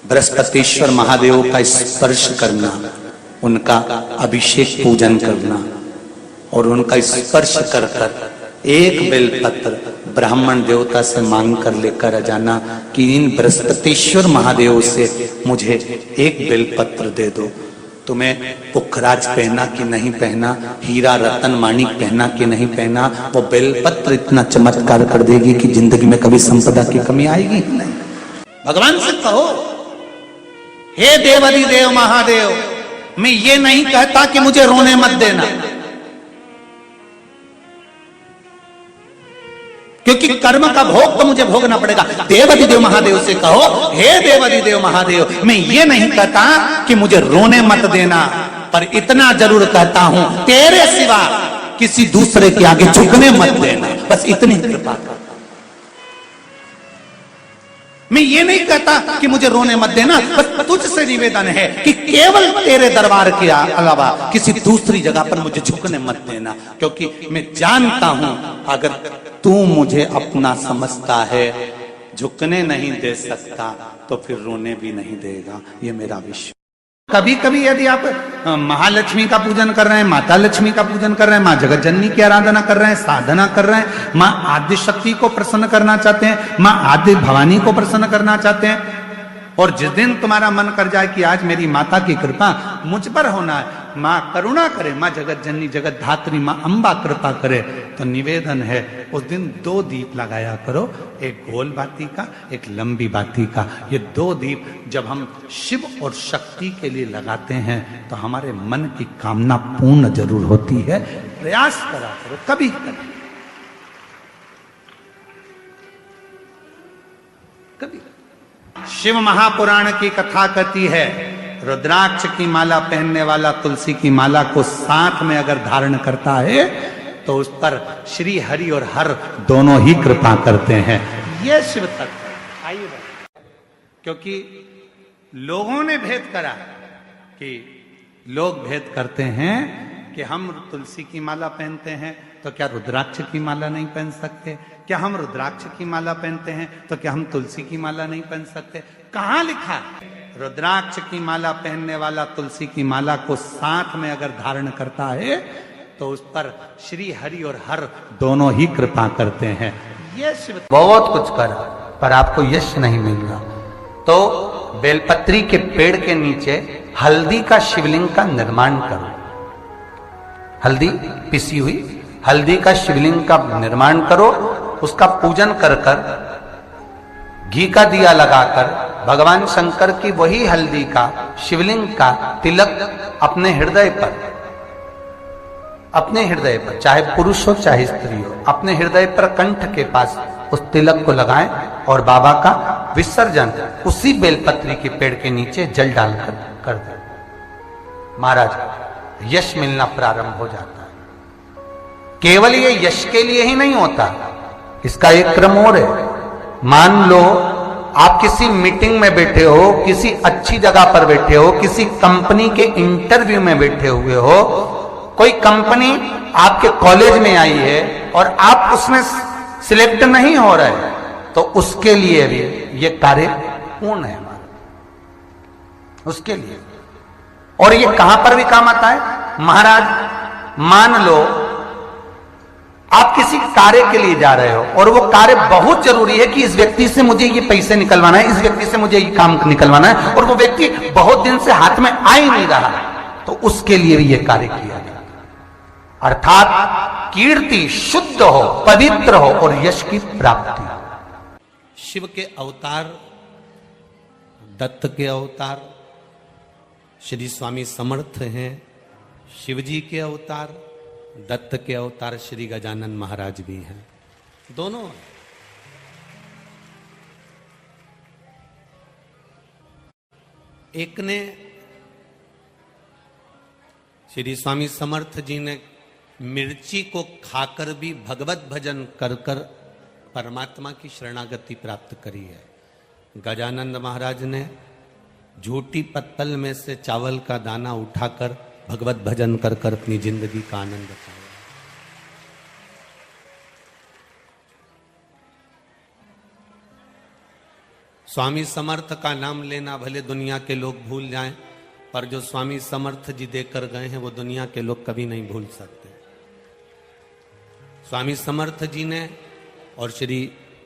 बृहस्पतिश्वर महादेव का स्पर्श करना, उनका अभिषेक पूजन करना और उनका स्पर्श कर कर एक बेलपत्र ब्राह्मण देवता से मांग कर लेकर जाना कि इन बृहस्पतिश्वर महादेव से मुझे एक बेलपत्र दे दो। तुम्हें पुखराज पहना कि नहीं पहना, हीरा रतन माणिक पहना कि नहीं पहना, वो बेलपत्र इतना चमत्कार कर देगी कि जिंदगी में कभी संपदा की कमी आएगी ही नहीं। भगवान से कहो, हे देवाधिदेव महादेव, मैं ये नहीं कहता कि मुझे रोने मत देना, क्योंकि कर्म का भोग तो मुझे भोगना पड़ेगा। देवाधिदेव महादेव से कहो, हे देवाधिदेव महादेव, मैं ये नहीं कहता कि मुझे रोने मत देना, पर इतना जरूर कहता हूं, तेरे सिवा किसी दूसरे के आगे झुकने मत देना, बस इतनी कृपा कर। मैं ये नहीं कहता कि मुझे रोने मत देना, बस तुझसे निवेदन है कि केवल तेरे दरबार के अलावा किसी दूसरी जगह पर मुझे झुकने मत देना, क्योंकि मैं जानता हूं अगर तू मुझे अपना समझता है, झुकने नहीं दे सकता तो फिर रोने भी नहीं देगा, ये मेरा विश्वास। कभी कभी यदि आप महालक्ष्मी का पूजन कर रहे हैं, माता लक्ष्मी का पूजन कर रहे हैं, माँ जगत जननी की आराधना कर रहे हैं, साधना कर रहे हैं, माँ आदि शक्ति को प्रसन्न करना चाहते हैं, माँ आदि भवानी को प्रसन्न करना चाहते हैं, और जिस दिन तुम्हारा मन कर जाए कि आज मेरी माता की कृपा मुझ पर होना है, माँ करुणा करे, माँ जगत जननी जगत धात्री माँ अम्बा कृपा करे, तो निवेदन है उस दिन 2 दीप लगाया करो, एक गोल बाती का, एक लंबी बाती का। ये 2 दीप जब हम शिव और शक्ति के लिए लगाते हैं तो हमारे मन की कामना पूर्ण जरूर होती है। प्रयास करा करो, कभी कभी। शिव महापुराण की कथा कहती है, रुद्राक्ष की माला पहनने वाला तुलसी की माला को साथ में अगर धारण करता है तो उस पर श्री हरि और हर दोनों ही कृपा करते हैं। यह शिव तत्व आइए, क्योंकि लोगों ने भेद करा कि लोग भेद करते हैं कि हम तुलसी की माला पहनते हैं तो क्या रुद्राक्ष की माला नहीं पहन सकते, क्या हम रुद्राक्ष की माला पहनते हैं तो क्या हम तुलसी की माला नहीं पहन सकते। कहां लिखा है? रुद्राक्ष की माला पहनने वाला तुलसी की माला को साथ में अगर धारण करता है तो उस पर श्री हरि और हर दोनों ही कृपा करते हैं। ये शिव बहुत कुछ करा पर आपको यश नहीं मिल रहा, तो बेलपत्री के पेड़ के नीचे हल्दी का शिवलिंग का निर्माण करो। हल्दी पिसी हुई हल्दी का शिवलिंग का निर्माण करो, उसका पूजन कर कर घी का दिया लगाकर भगवान शंकर की वही हल्दी का शिवलिंग का तिलक अपने हृदय पर, चाहे पुरुष हो चाहे स्त्री हो, अपने हृदय पर कंठ के पास उस तिलक को लगाएं और बाबा का विसर्जन उसी बेलपत्री के पेड़ के नीचे जल डालकर कर दें। महाराज, यश मिलना प्रारंभ हो जाता है। केवल ये यश के लिए ही नहीं होता, इसका एक क्रम और है। मान लो आप किसी मीटिंग में बैठे हो, किसी अच्छी जगह पर बैठे हो, किसी कंपनी के इंटरव्यू में बैठे हुए हो, कोई कंपनी आपके कॉलेज में आई है और आप उसमें सिलेक्ट नहीं हो रहे, तो उसके लिए भी ये कार्य पूर्ण है हमारा, उसके लिए। और ये कहां पर भी काम आता है महाराज। मान लो आप किसी कार्य के लिए जा रहे हो और वो कार्य बहुत जरूरी है कि इस व्यक्ति से मुझे ये पैसे निकलवाना है, इस व्यक्ति से मुझे ये काम निकलवाना है, और वो व्यक्ति बहुत दिन से हाथ में आ ही नहीं रहा, तो उसके लिए भी ये कार्य किया गया। अर्थात कीर्ति शुद्ध हो, पवित्र हो और यश की प्राप्ति। शिव के अवतार, दत्त के अवतार श्री स्वामी समर्थ हैं, शिव जी के अवतार, दत्त के अवतार श्री गजानन महाराज भी हैं, दोनों। एक ने श्री स्वामी समर्थ जी ने मिर्ची को खाकर भी भगवत भजन कर कर परमात्मा की शरणागति प्राप्त करी है। गजानंद महाराज ने झूठी पत्तल में से चावल का दाना उठाकर भगवत भजन कर कर अपनी जिंदगी का आनंद पाया। स्वामी समर्थ का नाम लेना भले दुनिया के लोग भूल जाएं, पर जो स्वामी समर्थ जी देकर गए हैं वो दुनिया के लोग कभी नहीं भूल सकते। स्वामी समर्थ जी ने और श्री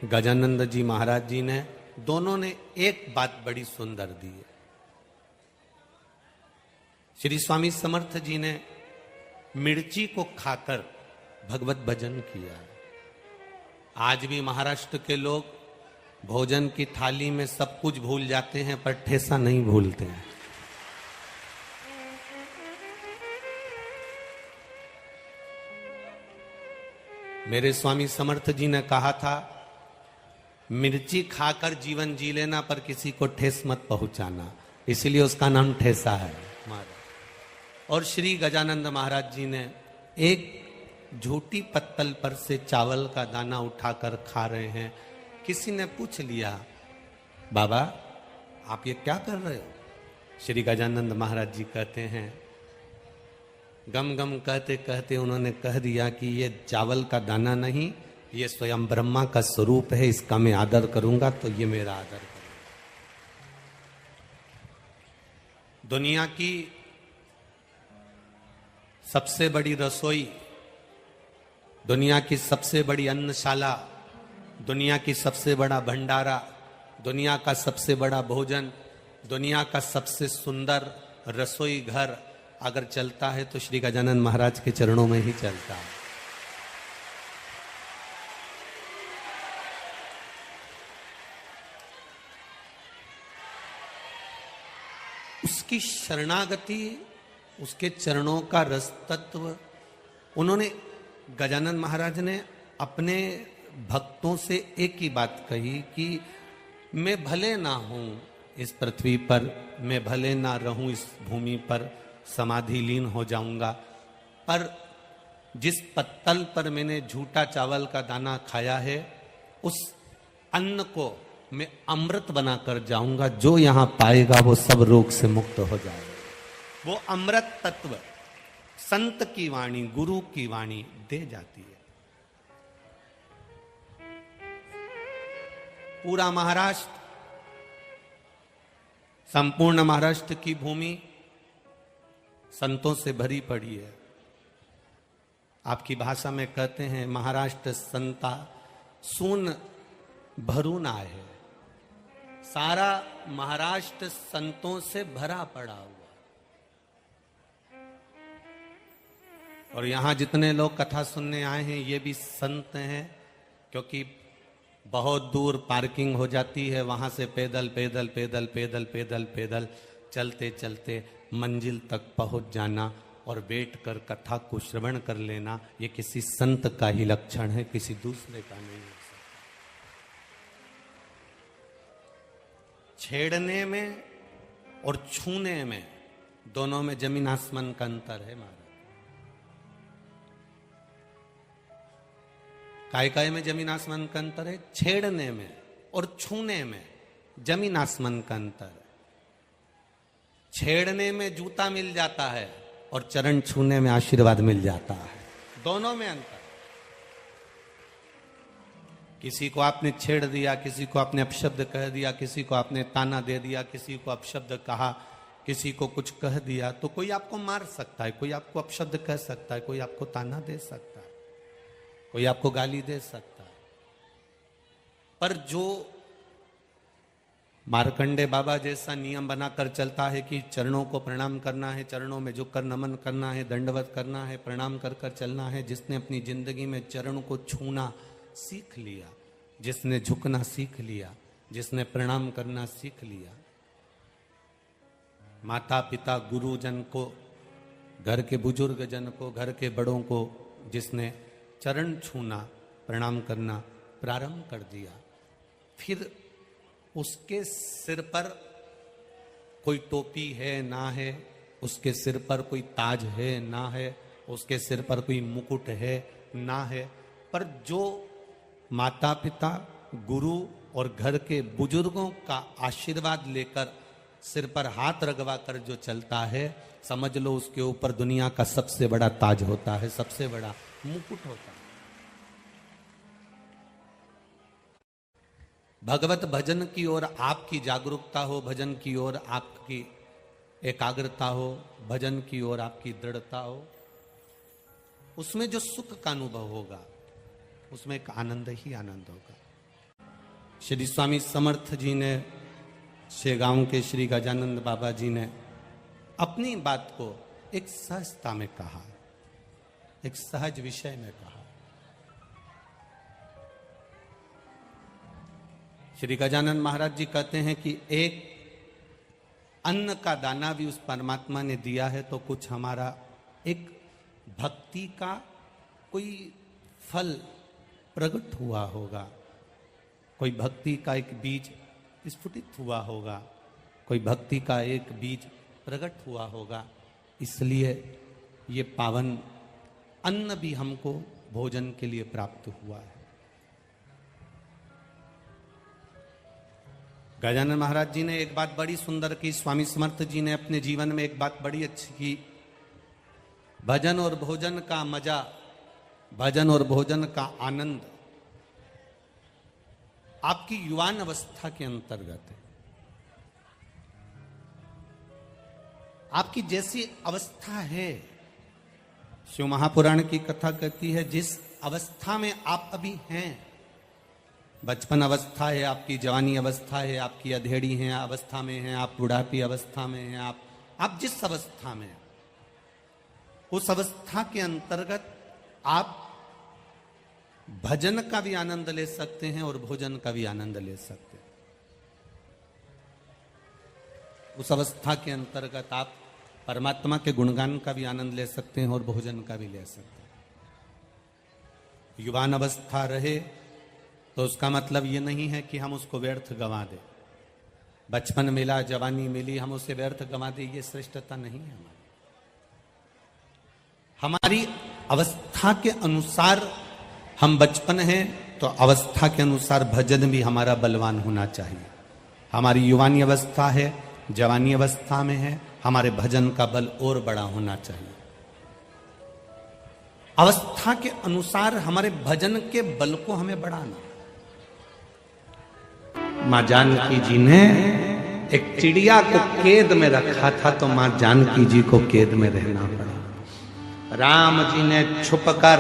गजानंद जी महाराज जी ने, दोनों ने एक बात बड़ी सुंदर दी है। श्री स्वामी समर्थ जी ने मिर्ची को खाकर भगवत भजन किया। आज भी महाराष्ट्र के लोग भोजन की थाली में सब कुछ भूल जाते हैं पर ठेसा नहीं भूलते हैं। मेरे स्वामी समर्थ जी ने कहा था, मिर्ची खाकर जीवन जी लेना पर किसी को ठेस मत पहुंचाना, इसलिए उसका नाम ठेसा है। और श्री गजानंद महाराज जी ने एक झूठी पत्तल पर से चावल का दाना उठाकर खा रहे हैं। किसी ने पूछ लिया, बाबा आप ये क्या कर रहे हो? श्री गजानंद महाराज जी कहते हैं, गम गम कहते कहते उन्होंने कह दिया कि ये चावल का दाना नहीं, ये स्वयं ब्रह्मा का स्वरूप है, इसका मैं आदर करूंगा तो ये मेरा आदर करूंगा। दुनिया की सबसे बड़ी रसोई, दुनिया की सबसे बड़ी अन्नशाला, दुनिया की सबसे बड़ा भंडारा, दुनिया का सबसे बड़ा भोजन, दुनिया का सबसे सुंदर रसोई घर अगर चलता है तो श्री गजानंद महाराज के चरणों में ही चलता है। उसकी शरणागति, उसके चरणों का रस तत्व, उन्होंने, गजानंद महाराज ने अपने भक्तों से एक ही बात कही कि मैं भले ना हूं इस पृथ्वी पर, मैं भले ना रहूं इस भूमि पर, समाधि लीन हो जाऊंगा, पर जिस पत्तल पर मैंने झूठा चावल का दाना खाया है उस अन्न को मैं अमृत बनाकर जाऊंगा। जो यहां पाएगा वो सब रोग से मुक्त हो जाएगा। वो अमृत तत्व संत की वाणी, गुरु की वाणी दे जाती है। पूरा महाराष्ट्र, संपूर्ण महाराष्ट्र की भूमि संतों से भरी पड़ी है। आपकी भाषा में कहते हैं, महाराष्ट्र संता सून भरून आहे। सारा महाराष्ट्र संतों से भरा पड़ा हुआ। और यहां जितने लोग कथा सुनने आए हैं ये भी संत हैं, क्योंकि बहुत दूर पार्किंग हो जाती है, वहां से पैदल पैदल पैदल पैदल पैदल पैदल चलते चलते मंजिल तक पहुंच जाना और बैठकर कथा को श्रवण कर लेना, ये किसी संत का ही लक्षण है, किसी दूसरे का नहीं है। छेड़ने में और छूने में, दोनों में जमीन आसमान का अंतर है महाराज। काय में जमीन आसमान का अंतर है, छेड़ने में और छूने में जमीन आसमान का अंतर है। छेड़ने में जूता मिल जाता है और चरण छूने में आशीर्वाद मिल जाता है, दोनों में अंतर। किसी को आपने छेड़ दिया, किसी को आपने अपशब्द कह दिया, किसी को आपने ताना दे दिया, किसी को अपशब्द कहा, किसी को कुछ कह दिया, तो कोई आपको मार सकता है, कोई आपको अपशब्द कह सकता है, कोई आपको ताना दे सकता है, कोई आपको गाली दे सकता है। पर जो मार्कंडे बाबा जैसा नियम बनाकर चलता है कि चरणों को प्रणाम करना है, चरणों में झुककर नमन करना है, दंडवत करना है, प्रणाम कर कर चलना है, जिसने अपनी जिंदगी में चरण को छूना सीख लिया, जिसने झुकना सीख लिया, जिसने प्रणाम करना सीख लिया, माता पिता गुरुजन को, घर के बुजुर्ग जन को, घर के बड़ों को जिसने चरण छूना, प्रणाम करना प्रारंभ कर दिया, फिर उसके सिर पर कोई टोपी है ना है, उसके सिर पर कोई ताज है ना है, उसके सिर पर कोई मुकुट है ना है, पर जो माता पिता, गुरु और घर के बुजुर्गों का आशीर्वाद लेकर सिर पर हाथ रगवा कर जो चलता है, समझ लो उसके ऊपर दुनिया का सबसे बड़ा ताज होता है, सबसे बड़ा मुकुट होता है। भगवत भजन की ओर आपकी जागरूकता हो, भजन की ओर आपकी एकाग्रता हो, भजन की ओर आपकी दृढ़ता हो, उसमें जो सुख का अनुभव होगा उसमें एक आनंद ही आनंद होगा। श्री स्वामी समर्थ जी ने, शेगांव के श्री गजानंद बाबा जी ने अपनी बात को एक सहजता में कहा, एक सहज विषय में कहा। श्री गजानंद महाराज जी कहते हैं कि एक अन्न का दाना भी उस परमात्मा ने दिया है तो कुछ हमारा एक भक्ति का कोई फल प्रकट हुआ होगा, कोई भक्ति का एक बीज स्फुटित हुआ होगा, कोई भक्ति का एक बीज प्रकट हुआ होगा, इसलिए ये पावन अन्न भी हमको भोजन के लिए प्राप्त हुआ है। गजानन महाराज जी ने एक बात बड़ी सुंदर की, स्वामी समर्थ जी ने अपने जीवन में एक बात बड़ी अच्छी की, भजन और भोजन का मजा, भजन और भोजन का आनंद आपकी युवान अवस्था के अंतर्गत है। आपकी जैसी अवस्था है, शिव महापुराण की कथा कहती है, जिस अवस्था में आप अभी हैं, बचपन अवस्था है, आपकी जवानी अवस्था है, आपकी अधेड़ी है अवस्था में है, आप बुढ़ापी अवस्था में हैं, आप जिस अवस्था में, उस अवस्था के अंतर्गत आप भजन का भी आनंद ले सकते हैं और भोजन का भी आनंद ले सकते हैं। उस अवस्था के अंतर्गत आप परमात्मा के गुणगान का भी आनंद ले सकते हैं और भोजन का भी ले सकते हैं। युवान अवस्था रहे तो उसका मतलब ये नहीं है कि हम उसको व्यर्थ गंवा दें। बचपन मिला, जवानी मिली, हम उसे व्यर्थ गंवा दें, ये श्रेष्ठता नहीं है हमारी अवस्था के अनुसार। हम बचपन हैं तो अवस्था के अनुसार भजन भी हमारा बलवान होना चाहिए। हमारी युवानी अवस्था है, जवानी अवस्था में है, हमारे भजन का बल और बड़ा होना चाहिए। अवस्था के अनुसार हमारे भजन के बल को हमें बढ़ाना। मां जानकी जी ने एक चिड़िया को कैद में रखा था तो मां जानकी जी को कैद में रहना पड़ा। राम जी ने छुपकर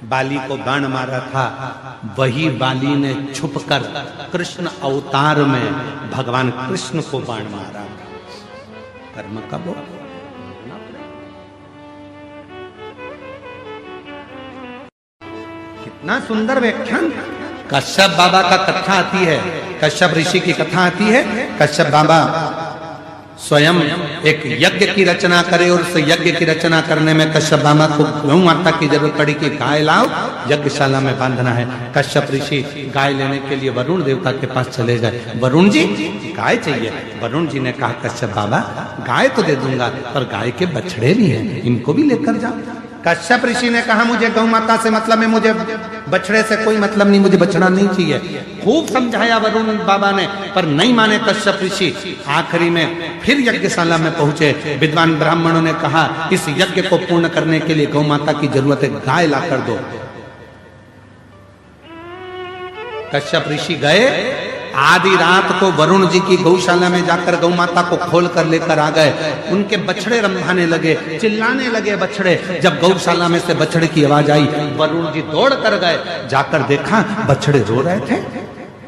बाली को बाण मारा था, वही बाली ने छुपकर कृष्ण अवतार में भगवान कृष्ण को बाण मारा। कर्म का वो कितना सुंदर व्याख्यान। कश्यप बाबा का कथा आती है, कश्यप ऋषि की कथा आती है। कश्यप बाबा स्वयं एक यज्ञ की रचना करे और उस यज्ञ की रचना करने में कश्यप बाबा को गौ माता की जरूरत पड़ी कि गाय लाओ, यज्ञशाला में बांधना है। कश्यप ऋषि गाय लेने के लिए वरुण देवता के पास चले गए। वरुण जी गाय चाहिए। वरुण जी ने कहा कश्यप बाबा गाय तो दे दूंगा पर गाय के बछड़े भी हैं, इनको भी लेकर जाओ। कश्यप ऋषि ने कहा मुझे गौ माता से मतलब है, मुझे बछड़े से कोई मतलब नहीं, मुझे बछड़ा नहीं चाहिए। खूब समझाया वरुण बाबा ने पर नहीं माने कश्यप ऋषि। आखिरी में फिर यज्ञशाला में पहुंचे। विद्वान ब्राह्मणों ने कहा इस यज्ञ को पूर्ण करने के लिए गौ माता की जरूरत है, गाय ला कर दो। कश्यप ऋषि गए, आधी रात को वरुण जी की गौशाला में जाकर गौ माता को खोल कर लेकर आ गए। उनके बछड़े रंभाने लगे, चिल्लाने लगे बछड़े। जब गौशाला में से बछड़े की आवाज आई, वरुण जी दौड़ कर गए। जाकर देखा बछड़े रो रहे थे।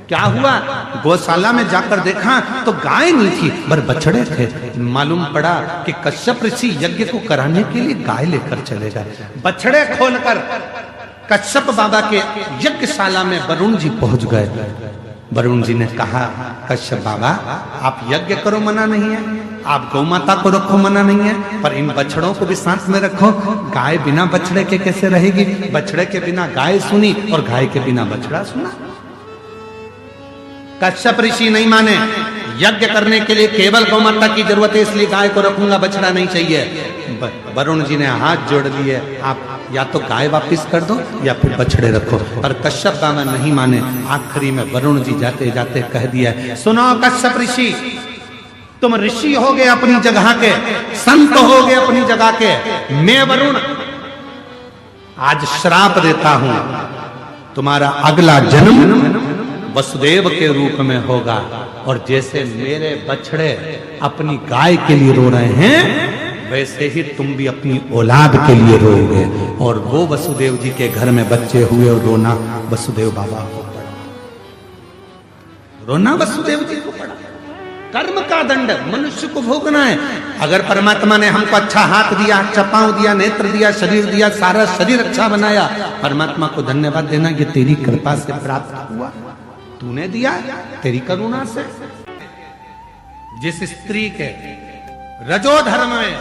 क्या हुआ? गौशाला में जाकर देखा तो गाय नहीं थी पर बछड़े थे। मालूम पड़ा कि कश्यप ऋषि यज्ञ को कराने के लिए गाय लेकर चले गए। बछड़े खोलकर कश्यप बाबा के यज्ञशाला में वरुण जी पहुंच गए। वरुण जी ने कहा कश्यप बाबा आप यज्ञ करो, मना नहीं है, आप गौ माता को रखो, मना नहीं है, पर इन बछड़ों को भी साथ में रखो। गाय बिना बछड़े के कैसे रहेगी? बछड़े के बिना गाय सुनी और गाय के बिना बछड़ा सुना। कश्यप ऋषि नहीं माने। यज्ञ करने के लिए केवल गौ माता की जरूरत है, इसलिए गाय को रखूंगा, बछड़ा नहीं चाहिए। वरुण जी ने हाथ जोड़ लिए, आप या तो गाय वापिस कर दो या फिर बछड़े रखो। पर कश्यप बाबा नहीं माने। आखिरी में वरुण जी जाते जाते कह दिया, सुनो कश्यप ऋषि, तुम ऋषि हो गए अपनी जगह के, संत हो गए अपनी जगह के, मैं वरुण आज श्राप देता हूं, तुम्हारा अगला जन्म वसुदेव के रूप में होगा। और जैसे मेरे बछड़े अपनी गाय के लिए रो रहे हैं, वैसे ही तुम भी अपनी औलाद के लिए रोओगे। और वो वसुदेव जी के घर में बच्चे हुए और रोना वसुदेव बाबा को पड़ा, रोना वसुदेव जी को पड़ा। कर्म का दंड मनुष्य को भोगना है। अगर परमात्मा ने हमको अच्छा हाथ दिया, अच्छा पांव दिया, नेत्र दिया, शरीर दिया, सारा शरीर अच्छा बनाया, परमात्मा को धन्यवाद देना, ये तेरी कृपा से प्राप्त हुआ, तूने दिया, तेरी करुणा से। जिस स्त्री के रजोधर्म में,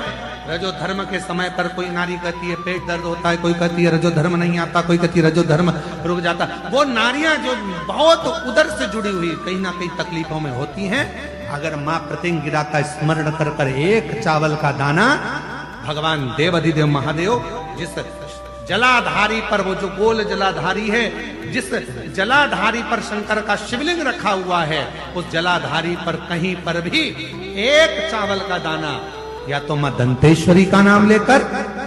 रजोधर्म के समय पर कोई नारी कहती है पेट दर्द होता है, कोई कहती है रजोधर्म नहीं आता, कोई कहती है रजोधर्म रुक जाता, वो नारियां जो बहुत उदर से जुड़ी हुई कहीं ना कहीं तकलीफों में होती हैं, अगर मां प्रतिंगिरा का स्मरण कर कर एक चावल का दाना, भगवान देवाधिदेव महादेव जिस जलाधारी पर, वो जो गोल जलाधारी है, जिस जलाधारी पर शंकर का शिवलिंग रखा हुआ है, उस जलाधारी पर कहीं पर भी एक चावल का दाना या तो मां दंतेश्वरी का नाम लेकर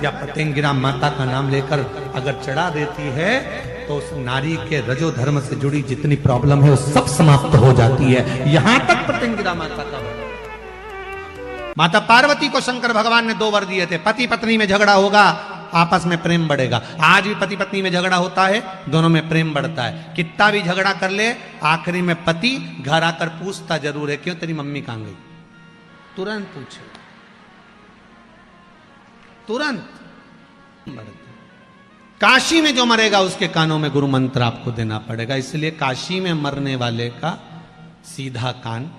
या प्रतिंगिरा माता का नाम लेकर अगर चढ़ा देती है, तो उस नारी के रजो धर्म से जुड़ी जितनी प्रॉब्लम है वो सब समाप्त हो जाती है। यहां तक प्रतिंगिरा माता का माता पार्वती को शंकर भगवान ने 2 वर दिए थे, पति पत्नी में झगड़ा होगा, आपस में प्रेम बढ़ेगा। आज भी पति पत्नी में झगड़ा होता है, दोनों में प्रेम बढ़ता है। कितना भी झगड़ा कर ले, आखिरी में पति घर आकर पूछता जरूर है, क्यों तेरी मम्मी कहां गई? तुरंत पूछे, तुरंत। काशी में जो मरेगा उसके कानों में गुरु मंत्र आपको देना पड़ेगा। इसलिए काशी में मरने वाले का सीधा कान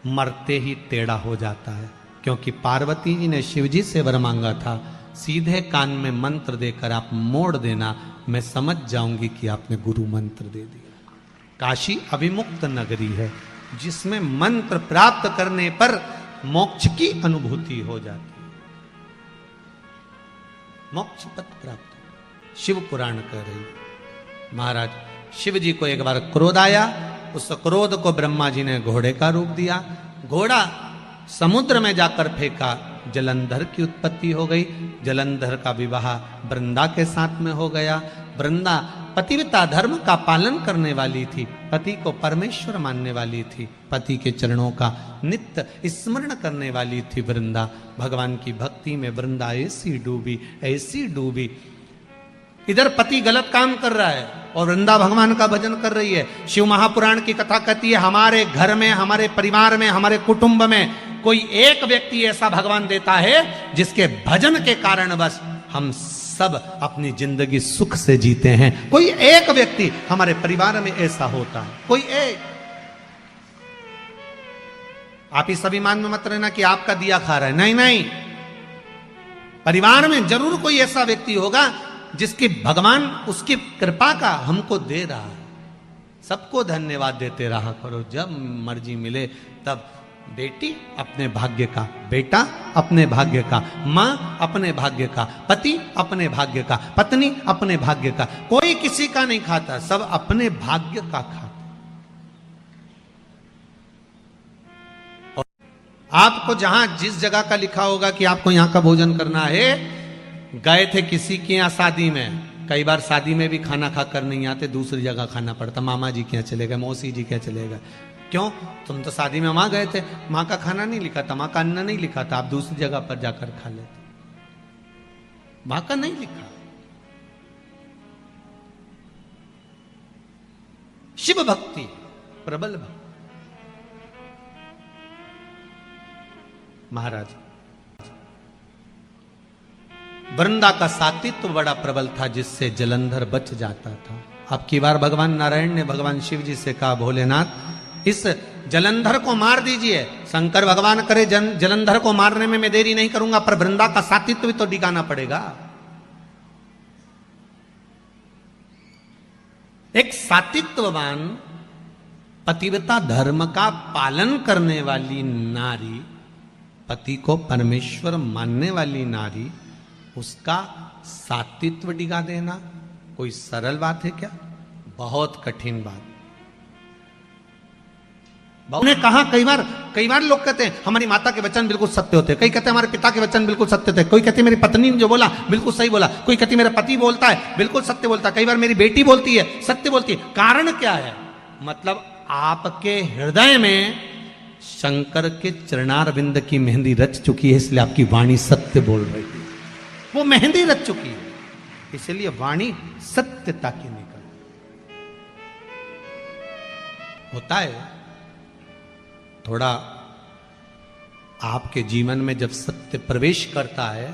मरते ही टेढ़ा हो जाता है, क्योंकि पार्वती जी ने शिव जी से वर मांगा था, सीधे कान में मंत्र देकर आप मोड़ देना, मैं समझ जाऊंगी कि आपने गुरु मंत्र दे दिया। काशी अभिमुक्त नगरी है, जिसमें मंत्र प्राप्त करने पर मोक्ष की अनुभूति हो जाती है, मोक्ष पद प्राप्त। शिव पुराण कह रही, महाराज शिव जी को एक बार क्रोध आया, उस क्रोध को ब्रह्मा जी ने घोड़े का रूप दिया, घोड़ा समुद्र में जाकर फेंका, जलंधर की उत्पत्ति हो गई। जलंधर का विवाह वृंदा के साथ में हो गया। वृंदा पतिव्रता धर्म का पालन करने वाली थी, पति को परमेश्वर मानने वाली थी, पति के चरणों का नित्य स्मरण करने वाली थी वृंदा। भगवान की भक्ति में वृंदा ऐसी डूबी, ऐसी डूबी। इधर पति गलत काम कर रहा है और वृंदा भगवान का भजन कर रही है। शिव महापुराण की कथा कहती है, हमारे घर में, हमारे परिवार में, हमारे कुटुंब में कोई एक व्यक्ति ऐसा भगवान देता है जिसके भजन के कारण बस हम सब अपनी जिंदगी सुख से जीते हैं। कोई एक व्यक्ति हमारे परिवार में ऐसा होता है, कोई एक। आप इस अभिमान में मत रहना कि आपका दिया खा रहा है, नहीं नहीं, परिवार में जरूर कोई ऐसा व्यक्ति होगा जिसकी भगवान उसकी कृपा का हमको दे रहा है। सबको धन्यवाद देते रहा करो, जब मर्जी मिले तब। बेटी अपने भाग्य का, बेटा अपने भाग्य का, माँ अपने भाग्य का, पति अपने भाग्य का, पत्नी अपने भाग्य का, कोई किसी का नहीं खाता, सब अपने भाग्य का खाता। और आपको जहां जिस जगह का लिखा होगा कि आपको यहां का भोजन करना है, गए थे किसी के यहाँ शादी में, कई बार शादी में भी खाना खाकर नहीं आते, दूसरी जगह खाना पड़ता। मामा जी के यहाँ चले गए, मौसी जी के यहाँ चले गए। क्यों? तुम तो शादी में वहां गए थे, मां का खाना नहीं लिखा था, मां का अन्न नहीं लिखा था, आप दूसरी जगह पर जाकर खा लेते, मां का नहीं लिखा। शिव भक्ति प्रबल भक्ति। महाराज वृंदा का सातित्व बड़ा प्रबल था, जिससे जलंधर बच जाता था। अब की बार भगवान नारायण ने भगवान शिव जी से कहा, भोलेनाथ इस जलंधर को मार दीजिए। शंकर भगवान करे जलंधर को मारने में मैं देरी नहीं करूंगा, पर वृंदा का सातित्व भी तो डिगाना पड़ेगा। एक सातित्ववान पतिव्रता धर्म का पालन करने वाली नारी, पति को परमेश्वर मानने वाली नारी, उसका सातित्व डिगा देना कोई सरल बात है क्या? बहुत कठिन बात। उन्हें कहा, कई बार लोग कहते हैं हमारी माता के वचन बिल्कुल सत्य होते हैं, कई कहते हैं हमारे पिता के वचन बिल्कुल सत्य थे, कोई कहते हैं मेरी पत्नी ने जो बोला बिल्कुल सही बोला, कोई कहती मेरा पति बोलता है बिल्कुल सत्य बोलता है, कई बार मेरी बेटी बोलती है सत्य बोलती है। कारण क्या है? मतलब आपके हृदय में शंकर के चरणारविंद की मेहंदी रच चुकी है, इसलिए आपकी वाणी सत्य बोल रही है। वो मेहंदी रच चुकी है, इसलिए वाणी सत्यता की निकल। होता है थोड़ा आपके जीवन में जब सत्य प्रवेश करता है,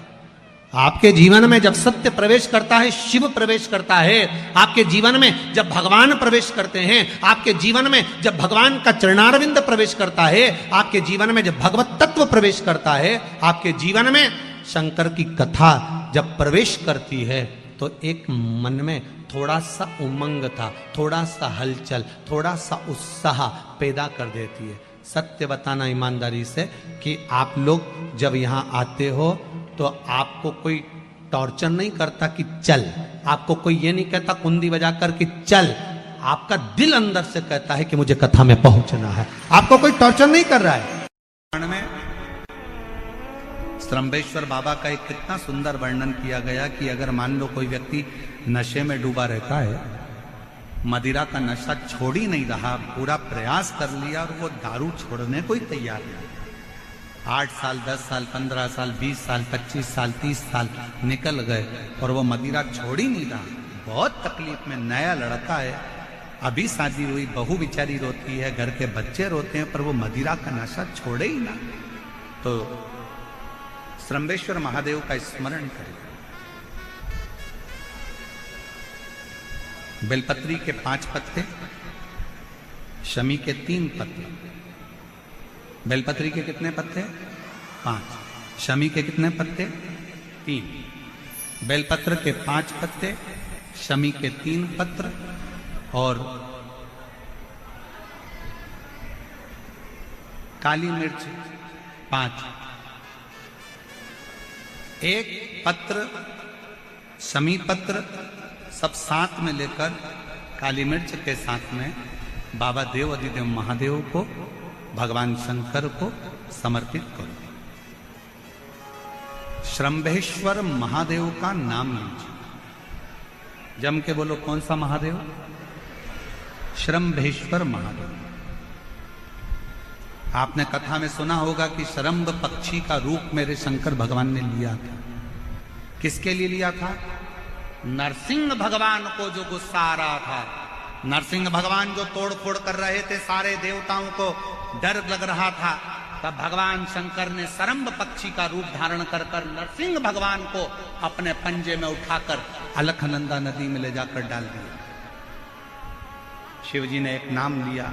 आपके जीवन में जब सत्य प्रवेश करता है, शिव प्रवेश करता है, आपके जीवन में जब भगवान प्रवेश करते हैं, आपके जीवन में जब भगवान का चरणारविंद प्रवेश करता है, आपके जीवन में जब भगवत तत्व प्रवेश करता है, आपके जीवन में शंकर की कथा जब प्रवेश करती है, तो एक मन में थोड़ा सा उमंग था, थोड़ा सा हलचल, थोड़ा सा उत्साह पैदा कर देती है। सत्य बताना ईमानदारी से कि आप लोग जब यहाँ आते हो तो आपको कोई टॉर्चर नहीं करता कि चल, आपको कोई ये नहीं कहता कुंडी बजा कर कि चल, आपका दिल अंदर से कहता है कि मुझे कथा में पहुंचना है, आपको कोई टॉर्चर नहीं कर रहा है। में श्रम्भेश्वर बाबा का एक कितना सुंदर वर्णन किया गया कि अगर मान लो कोई व्यक्ति नशे में डूबा रहता है, मदिरा का नशा छोड़ ही नहीं रहा, पूरा प्रयास कर लिया और वो दारू छोड़ने को ही तैयार नहीं, 8 साल 10 साल 15 साल 20 साल 25 साल 30 साल निकल गए और वो मदिरा छोड़ ही नहीं रहा, बहुत तकलीफ में। नया लड़का है, अभी शादी हुई, बहू बेचारी रोती है, घर के बच्चे रोते हैं, पर वो मदिरा का नशा छोड़े ही ना। तो श्रम्भेश्वर महादेव का स्मरण करें। बेलपत्री के 5 पत्ते, शमी के 3 पत्ते। बेलपत्री के कितने पत्ते? 5। शमी के कितने पत्ते? 3। बेलपत्र के 5 पत्ते, शमी के 3 पत्र और काली मिर्च 5। एक पत्र, शमी पत्र सब साथ में लेकर काली मिर्च के साथ में बाबा देव अधिदेव महादेव को, भगवान शंकर को समर्पित करो। श्रम्भेश्वर महादेव का नाम लीजिए, जम के बोलो कौन सा महादेव? श्रम्भेश्वर महादेव। आपने कथा में सुना होगा कि शरम्भ पक्षी का रूप मेरे शंकर भगवान ने लिया था। किसके लिए लिया था? नरसिंह भगवान को जो गुस्सा आ रहा था, नरसिंह भगवान जो तोड़ फोड़ कर रहे थे, सारे देवताओं को डर लग रहा था, तब भगवान शंकर ने शरम्भ पक्षी का रूप धारण कर नरसिंह भगवान को अपने पंजे में उठाकर अलखनंदा नदी में ले जाकर डाल दिया। शिवजी ने एक नाम लिया